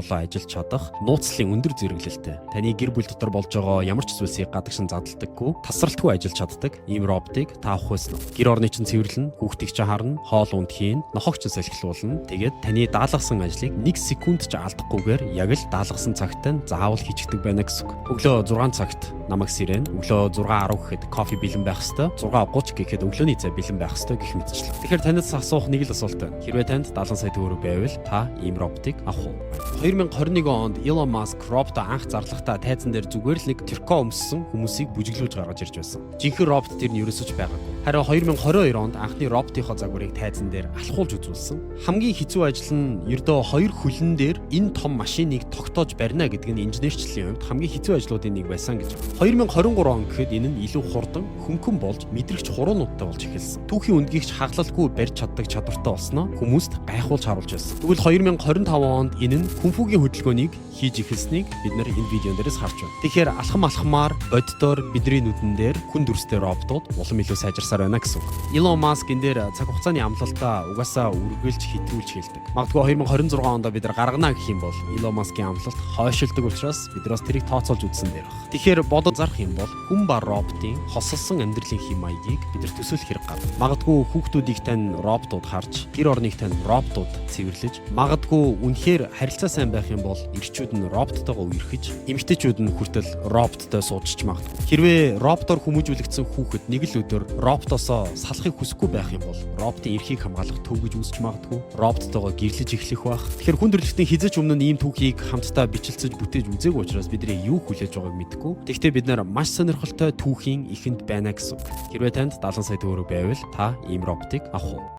ажиллаж чадах нууцлалын өндөр зэрэглэлтэй. Таны гэр бүл дотор болж байгаа ямар ч зүйлсийг гадагшин задалдаггүй, тасралтгүй ажиллаж чаддаг ийм роботыг та авах байсан уу? Гэр орны чинь цэвэрлэн, хүүхдийг ч харна, хоол унд хийн, нохогч салхилуулна. Тэгээд таны даалгасан ажлыг 1 секунд ч алдахгүйгээр яг л даалгасан цагтаа заавал хийчихдэг байна гэсэн үг. Өглөө 6 цагт намайг сэрэн, өглөө 6:10 гэхэд кофе бэлэн байх ёстой, 6:30 гэхэд өглөөний цай бэлэн байх ёстой гэх мэтчлэн. Тэгэхээр танаас асуух нэг л асуулт байна. Хэрвээ танд 70 сая төгрөг байвал та ийм роботыг авах уу? 2021 онд Elon Musk роботоо анх зарлахдаа тайзан дээр зүгээр л нэг терко өмссөн хүмүүсийг бүжиглүүлж гаргаж ирж байсан. Жинхэнэ робот тэр нь ерөөсөж байгаагүй. Харин 2022 онд анхны роботынхоо загварыг тайзан дээр алхуулж үзүүлсэн. Хамгийн хэцүү ажил нь ердөө 2 хөлн дээр энэ том машиныг тогтоож барина гэдэг нь инженерчлэлийн хувьд хамгийн хэцүү ажлуудын нэг байсан гэж. 2023 он гэхэд энэ нь илүү хурдан, хөнгөн болж мэдрэгч хуруунуудтай болж эхэлсэн. Түүхийн үндгийгч хаглалгүй барьж чаддаг чадвартай болсноо хүмүүст гайхуулж харуулж байсан. Тэгвэл 2025 онд энэ нь хүнфүгийн хөдөлгөөнийг хийж эхэлснийг бид нэр энэ видеон дээрээс харж байна. Тэгэхээр алхамаар боддоор бидний нүдэн дээр хүн дүрстэй роботууд улам илүү сайжирсаар байна гэсэн үг. Elon Musk энэ дээр цаг хугацааны амлалтаа угаасаа үргэлж хэтрүүлж хэлдэг. Магадгүй 2026 онд бид нар гаргана гэх юм бол Elon Musk-ийн амлалт хойшилдог учраас бид нараас тэрийг тооцоолж үзсэн дээр баг. Тэгэхээр бодож зарах юм бол хүн ба роботын хосолсон амьдралын хэм маягийг бид нар төсөөлөх хэрэг гарна. Магадгүй хүүхдүүдийг тань роботууд харж, гэр орныг тань роботууд цэвэрлэж, магадгүй үнэхээр харилцаа сайн байх юм бол эрчүүд нь роботтойгоо үерхэж, эмэгтэйчүүд нь хүртэл роботтой суудчих магадгүй. Хэрвээ роботоор хүмүүжүүлэгдсэн хүүхэд нэг л өдөр роботоосоо салахыг хүсэхгүй байх юм бол роботын эрхийг хамгаалах төв гэж үүсч магадгүй. Роботтойгоо гэрлэж эхлэх байх. Тэгэхээр хүн төрөлхтний хизээч өмнө нь ийм түүхийг хамтдаа бичлэлцэж бүтээж үзээгүй учраас бидний юу хүлээж байгааг мэдэхгүй. Тэгэхдээ бид нар маш сонирхолтой түүхийн эхэнд байна гэсэн үг. Хэрвээ танд 70 сая төгрөг байвал та ийм роботыг авах уу?